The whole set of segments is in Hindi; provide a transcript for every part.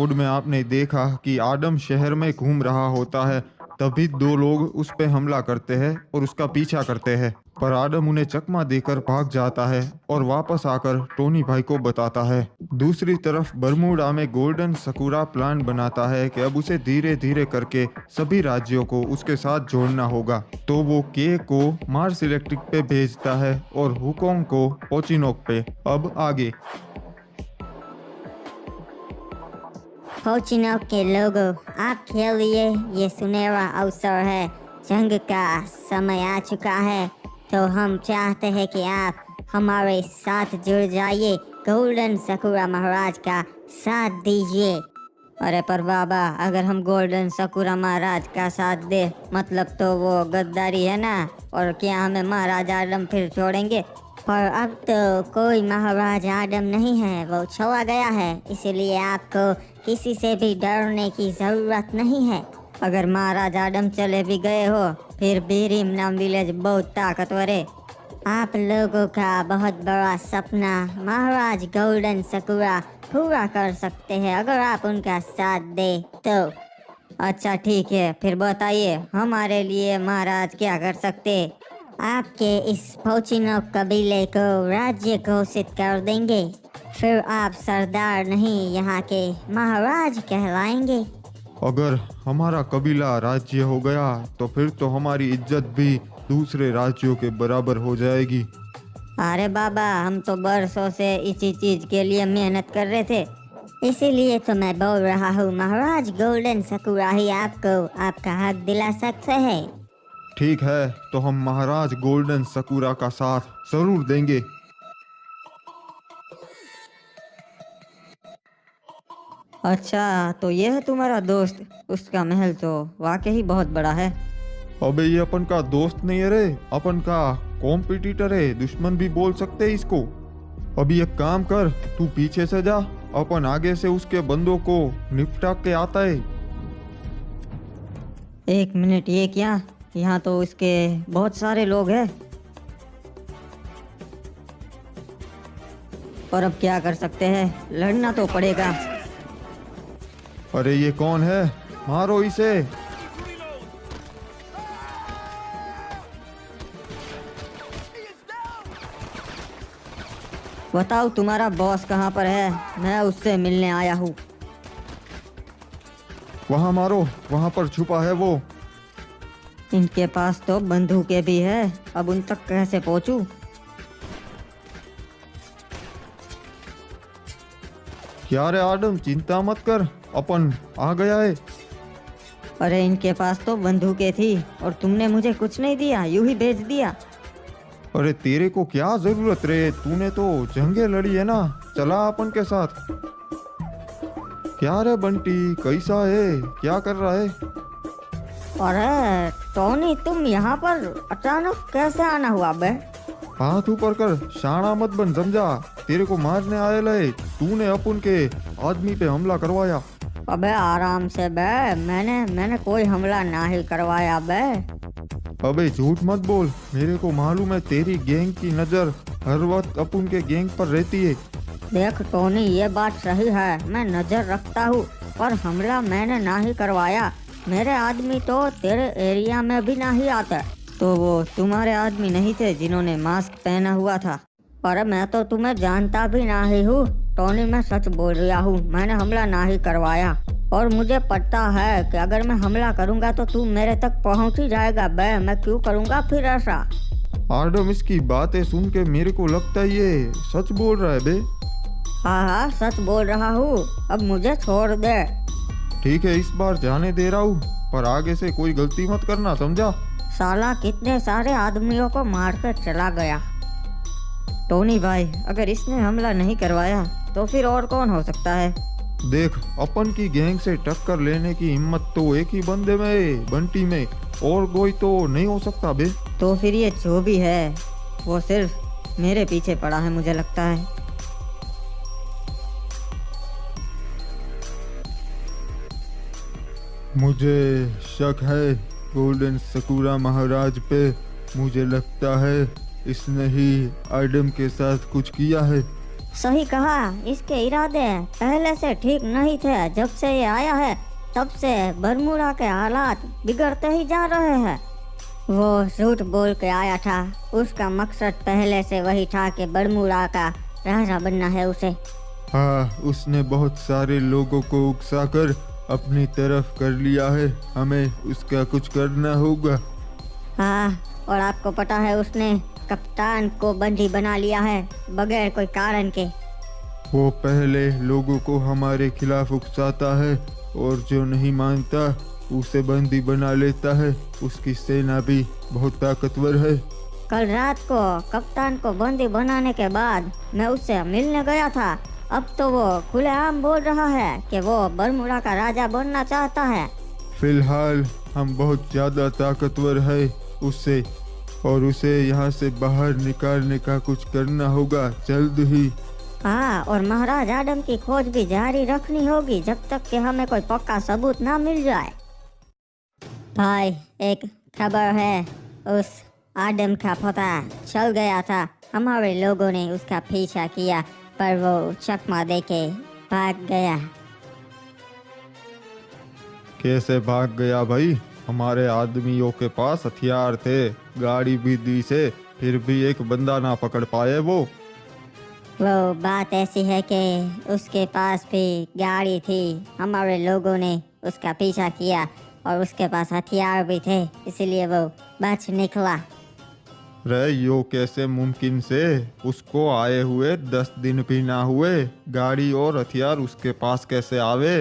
एपिसोड में आपने देखा कि आदम शहर में घूम रहा होता है, तभी दो लोग उस पे हमला करते हैं और उसका पीछा करते हैं। पर आदम उन्हें चकमा देकर भाग जाता है और वापस आकर टोनी भाई को बताता है। दूसरी तरफ बरमूडा में गोल्डन सकूरा प्लान बनाता है कि अब उसे धीरे धीरे करके सभी राज्यों को उसके साथ जोड़ना होगा। तो वो के को मार्स इलेक्ट्रिक पे भेजता है और हुकोंग को ओचिनोक पे। अब आगे। पोचिनो के लोगों, आपके लिए ये सुनहरा अवसर है। जंग का समय आ चुका है, तो हम चाहते हैं कि आप हमारे साथ जुड़ जाइए, गोल्डन सकूरा महाराज का साथ दीजिए। अरे पर बाबा, अगर हम गोल्डन सकूरा महाराज का साथ दे मतलब तो वो गद्दारी है ना, और क्या हमें महाराज आदम फिर छोड़ेंगे? पर अब तो कोई महाराज आदम नहीं है, वो चला गया है, इसीलिए आपको किसी से भी डरने की जरूरत नहीं है। अगर महाराज आदम चले भी गए हो, फिर भी रिम नाम विलेज बहुत ताकतवर है। आप लोगों का बहुत बड़ा सपना महाराज गोल्डन सकूरा पूरा कर सकते हैं अगर आप उनका साथ दे तो। अच्छा ठीक है, फिर बताइए हमारे लिए महाराज क्या कर सकते? आपके इस पोचिनो कबीले को राज्य घोषित कर देंगे, फिर आप सरदार नहीं यहाँ के महाराज कहलाएंगे। अगर हमारा कबीला राज्य हो गया तो फिर तो हमारी इज्जत भी दूसरे राज्यों के बराबर हो जाएगी। अरे बाबा, हम तो बरसों से इसी चीज के लिए मेहनत कर रहे थे, इसीलिए तो मैं बोल रहा हूँ महाराज गोल्डन सकूरा ही आपको आपका हक दिला सकते हैं। ठीक है, तो हम महाराज गोल्डन सकूरा का साथ जरूर देंगे। अच्छा, तो ये है तुम्हारा दोस्त? उसका महल तो वाकई बहुत बड़ा है। अबे ये अपन का दोस्त नहीं है रे, अपन का कॉम्पिटिटर है, दुश्मन भी बोल सकते हैं इसको। अभी एक काम कर, तू पीछे से जा, अपन आगे से उसके बंदों को निपटा के आता है। एक मिनट, ये क्या? यहाँ तो इसके बहुत सारे लोग हैं। और अब क्या कर सकते हैं, लड़ना तो पड़ेगा। अरे ये कौन है, मारो इसे। बताओ तुम्हारा बॉस कहाँ पर है, मैं उससे मिलने आया हूँ। वहाँ मारो, वहाँ पर छुपा है वो। इनके पास तो बंदूकें भी है, अब उन तक कैसे पहुँचूं? क्या रे आदम, चिंता मत कर, अपन आ गया है। अरे इनके पास तो बंदूकें थी और तुमने मुझे कुछ नहीं दिया, यूं ही भेज दिया। अरे तेरे को क्या जरूरत रे, तूने तो जंगे लड़ी है ना, चला अपन के साथ। क्या रे बंटी, कैसा है, क्या कर रहा है? अरे टोनी, तुम यहाँ पर अचानक कैसे आना हुआ बे? हाथ ऊपर कर, शाना मत बन, समझा? तेरे को मारने आए लए, तूने अपन के आदमी पे हमला करवाया। अबे आराम से बे, मैंने कोई हमला ना ही करवाया बे। अबे झूठ मत बोल, मेरे को मालूम है तेरी गैंग की नजर हर वक्त अपन के गैंग पर रहती है। देख टोनी, ये बात सही है, मैं नजर रखता हूँ, पर हमला मैंने ना ही करवाया। मेरे आदमी तो तेरे एरिया में भी ना ही आते। तो वो तुम्हारे आदमी नहीं थे जिन्होंने मास्क पहना हुआ था? अरे मैं तो तुम्हें जानता भी ना ही हूँ टोनी, मैं सच बोल रहा हूँ, मैंने हमला ना ही करवाया। और मुझे पता है कि अगर मैं हमला करूँगा तो तू मेरे तक पहुँच ही जाएगा बे, मैं क्यों करूँगा फिर ऐसा? आदम, इसकी बातें सुन के मेरे को लगता है ये सच बोल रहा है बे। हाँ हाँ, सच बोल रहा हूँ, अब मुझे छोड़ दे। ठीक है, इस बार जाने दे रहा हूँ, पर आगे से कोई गलती मत करना, समझा? साला कितने सारे आदमियों को मार कर चला गया। टोनी भाई, अगर इसने हमला नहीं करवाया तो फिर और कौन हो सकता है? देख, अपन की गैंग से टक्कर लेने की हिम्मत तो एक ही बंदे में है, बंटी में, और कोई तो नहीं हो सकता बे। तो फिर ये जो भी है वो सिर्फ मेरे पीछे पड़ा है, मुझे लगता है। मुझे शक है गोल्डन सकूरा महाराज पे, मुझे लगता है इसने ही आदम के साथ कुछ किया है। सही कहा, इसके इरादे पहले से ठीक नहीं थे। जब से ये आया है तब से बरमूडा के हालात बिगड़ते ही जा रहे हैं। वो झूठ बोल के आया था, उसका मकसद पहले से वही था कि बरमूडा का राजा बनना है उसे। हाँ, उसने बहुत सारे लोगों को उकसाकर अपनी तरफ कर लिया है। हमें उसका कुछ करना होगा। हाँ, और आपको पता है उसने कप्तान को बंदी बना लिया है बगैर कोई कारण के। वो पहले लोगों को हमारे खिलाफ उकसाता है और जो नहीं मानता उसे बंदी बना लेता है। उसकी सेना भी बहुत ताकतवर है। कल रात को कप्तान को बंदी बनाने के बाद मैं उससे मिलने गया था। अब तो वो खुलेआम बोल रहा है कि वो बरमूडा का राजा बनना चाहता है। फिलहाल हम बहुत ज़्यादा ताकतवर है उससे, और उसे यहाँ से बाहर निकालने का कुछ करना होगा जल्द ही। हाँ, और महाराज आदम की खोज भी जारी रखनी होगी जब तक कि हमें कोई पक्का सबूत ना मिल जाए। भाई, एक खबर है, उस आदम का पता चल गया था। हमारे लोगों ने उसका पीछा किया पर वो चकमा देके भाग गया। कैसे भाग गया भाई? हमारे आदमियों के पास हथियार थे, गाड़ी भी दी से, फिर भी एक बंदा ना पकड़ पाए वो। बात ऐसी है कि उसके पास भी गाड़ी थी। हमारे लोगों ने उसका पीछा किया और उसके पास हथियार भी थे, इसलिए वो बच निकला। रे, यो कैसे मुमकिन से? उसको आए हुए 10 दिन भी ना हुए, गाड़ी और हथियार उसके पास कैसे आवे?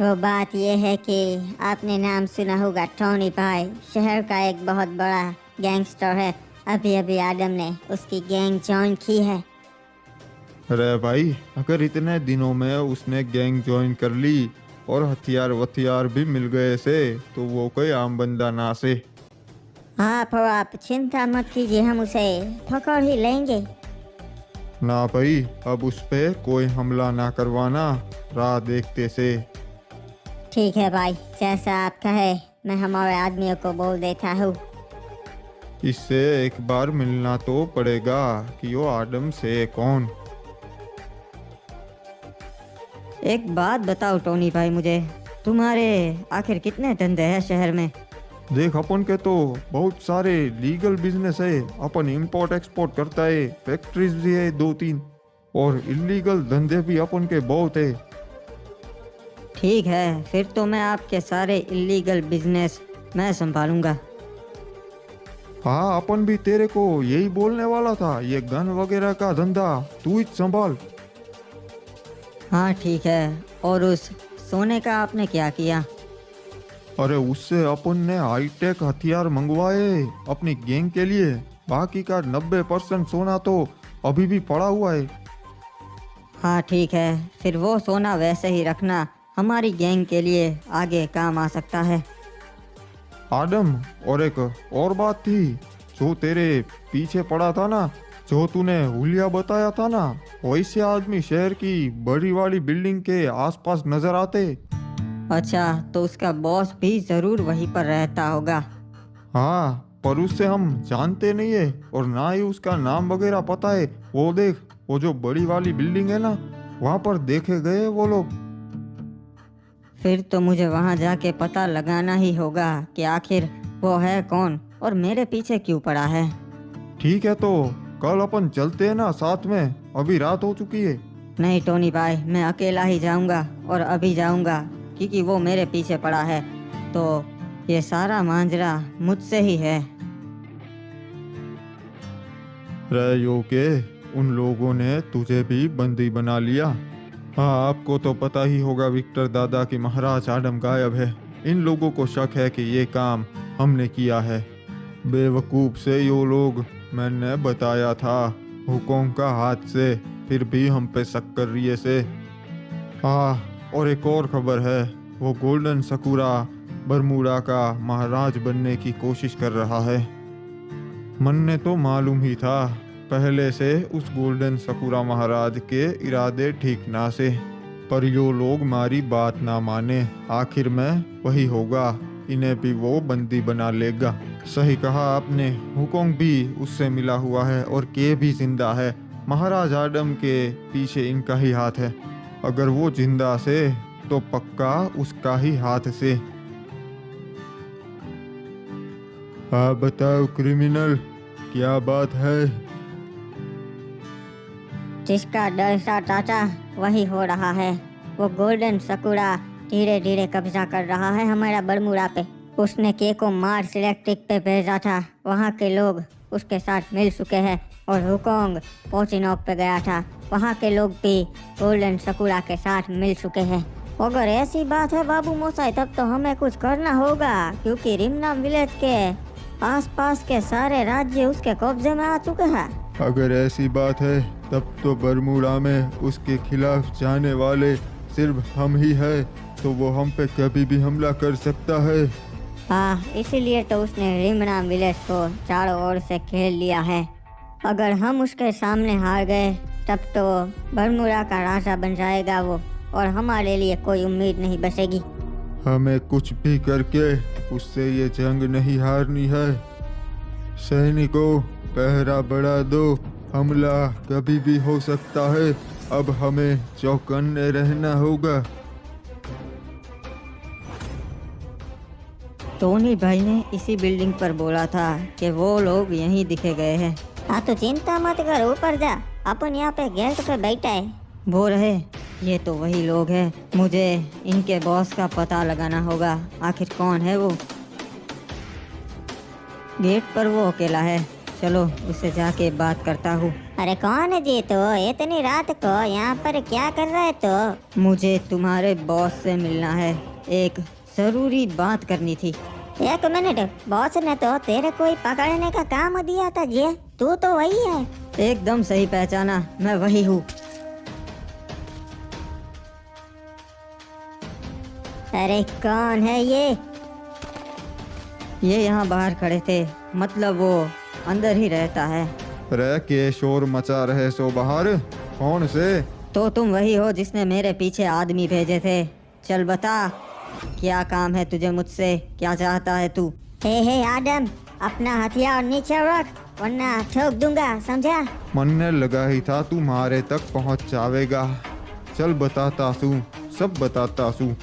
वो बात ये है कि आपने नाम सुना होगा टोनी भाई, शहर का एक बहुत बड़ा गैंगस्टर है। अभी अभी आदम ने उसकी गैंग ज्वाइन की है। अरे भाई, अगर इतने दिनों में उसने गैंग ज्वाइन कर ली और हथियार भी मिल गए से, तो वो कोई आम बंदा ना से। हाँ, पर आप चिंता मत कीजिए, हम उसे पकड़ ही लेंगे। ना भाई, अब उस पे कोई हमला ना करवाना, राह देखते से। ठीक है भाई, जैसा आप कहे, मैं हमारे आदमियों को बोल देता हूँ। इससे एक बार मिलना तो पड़ेगा कि वो आदम से कौन। एक बात बताओ टोनी भाई, मुझे तुम्हारे आखिर कितने धंधे हैं शहर में? देख, अपन के तो बहुत सारे लीगल बिजनेस है। अपन इंपोर्ट एक्सपोर्ट करता है, फैक्ट्रीज भी है 2-3, और इलीगल धंधे भी अपन के बहुत है। ठीक है, फिर तो मैं आपके सारे इलीगल बिजनेस मैं संभालूंगा। हाँ, अपन भी तेरे को यही बोलने वाला था, ये गन वगैरह का धंधा तू ही संभाल। हाँ ठीक है, और उस सोने का आपने क्या किया? अरे, उससे अपन ने हाईटेक हथियार मंगवाए अपनी गैंग के लिए। बाकी का 90% सोना तो अभी भी पड़ा हुआ है। हाँ ठीक है, फिर वो सोना वैसे ही रखना, हमारी गैंग के लिए आगे काम आ सकता है। आदम, और एक और बात थी, जो तेरे पीछे पड़ा था ना, जो तूने हुलिया बताया था ना, वैसे आदमी शहर की बड़ी वाली बिल्डिंग के आसपास नजर आते। अच्छा, तो उसका बॉस भी जरूर वहीं पर रहता होगा। हाँ, पर उससे हम जानते नहीं है और ना ही उसका नाम वगैरह पता है। वो देख, वो जो बड़ी वाली बिल्डिंग है ना, वहाँ पर देखे गए वो लोग। फिर तो मुझे वहाँ जाके पता लगाना ही होगा कि आखिर वो है कौन और मेरे पीछे क्यों पड़ा है। ठीक है, तो कल अपन चलते हैं ना साथ में, अभी रात हो चुकी है। नहीं टोनी भाई, मैं अकेला ही जाऊंगा और अभी जाऊंगा, क्योंकि वो मेरे पीछे पड़ा है, तो ये सारा मांजरा मुझसे ही है। रयो के उन लोगों ने तुझे भी बंदी बना लिया। हाँ, आपको तो पता ही होगा विक्टर दादा कि महाराज आदम गायब है। इन लोगों को शक है कि ये काम हमने किया है। बेवकूफ से यो लोग, मैंने बताया था हुकों का हाथ से, फिर भी हम पे शक कर रही है से। हाँ, और एक और खबर है, वो गोल्डन सकुरा बरमूडा का महाराज बनने की कोशिश कर रहा है। मन ने तो मालूम ही था पहले से उस गोल्डन सकुरा महाराज के इरादे ठीक ना से, पर यो लोग हमारी बात ना माने, आखिर में वही होगा, इन्हें भी वो बंदी बना लेगा। सही कहा आपने, हुकोंग भी उससे मिला हुआ है और के भी जिंदा है। महाराज आदम के पीछे इनका ही हाथ है। अगर वो जिंदा से तो पक्का उसका ही हाथ से। आप बताओ क्रिमिनल, क्या बात है? जिसका डर सा चाचा वही हो रहा है। वो गोल्डन सकुरा धीरे धीरे कब्जा कर रहा है हमारा बरमूडा पे। उसने के को मार्स इलेक्ट्रिक पे भेजा था, वहाँ के लोग उसके साथ मिल चुके हैं। और हुकोंग पोचिनोक पे गया था, वहाँ के लोग भी गोल्डन सकुरा के साथ मिल चुके हैं। अगर ऐसी बात है बाबू मोसाई, तब तो हमें कुछ करना होगा, क्योंकि रिमनाम विलेज के आसपास के सारे राज्य उसके कब्जे में आ चुके हैं। अगर ऐसी बात है तब तो बरमूडा में उसके खिलाफ जाने वाले सिर्फ हम ही है, तो वो हम पे कभी भी हमला कर सकता है। हाँ, इसीलिए तो उसने रिमनाम विलेज को चारों ओर से घेर लिया है। अगर हम उसके सामने हार गए तब तो बरमूडा का राजा बन जाएगा वो, और हमारे लिए कोई उम्मीद नहीं बचेगी। हमें कुछ भी करके उससे ये जंग नहीं हारनी है। सैनिकों, पहरा बढ़ा दो, हमला कभी भी हो सकता है। अब हमें चौकन्ने रहना होगा। टोनी भाई ने इसी बिल्डिंग पर बोला था कि वो लोग यहीं दिखे गए हैं। हाँ तो चिंता मत कर, ऊपर जा, अपन यहाँ पे गेट पे बैठा है। वो रहे, ये तो वही लोग हैं। मुझे इनके बॉस का पता लगाना होगा, आखिर कौन है वो। गेट पर वो अकेला है, चलो उससे जाके बात करता हूँ। अरे कौन है जी तो? इतनी रात को यहाँ पर क्या कर रहे तो? मुझे तुम्हारे बॉस से मिलना है, एक जरूरी बात करनी थी। एक मिनट, बॉस ने तो तेरे कोई पकड़ने का काम दिया था जी, तू तो वही है। एकदम सही पहचाना, मैं वही हूँ। अरे कौन है ये? ये यहाँ बाहर खड़े थे, मतलब वो अंदर ही रहता है। रह के शोर मचा रहे सो बाहर, कौन से? तो तुम वही हो जिसने मेरे पीछे आदमी भेजे थे। चल बता, क्या काम है तुझे मुझसे, क्या चाहता है तू? हे आदम, अपना हथियार नीचे रख वरना ठोक दूंगा, समझा? मन लगा ही था तू मारे तक पहुंच जावेगा। चल बताता सू, सब बताता सू।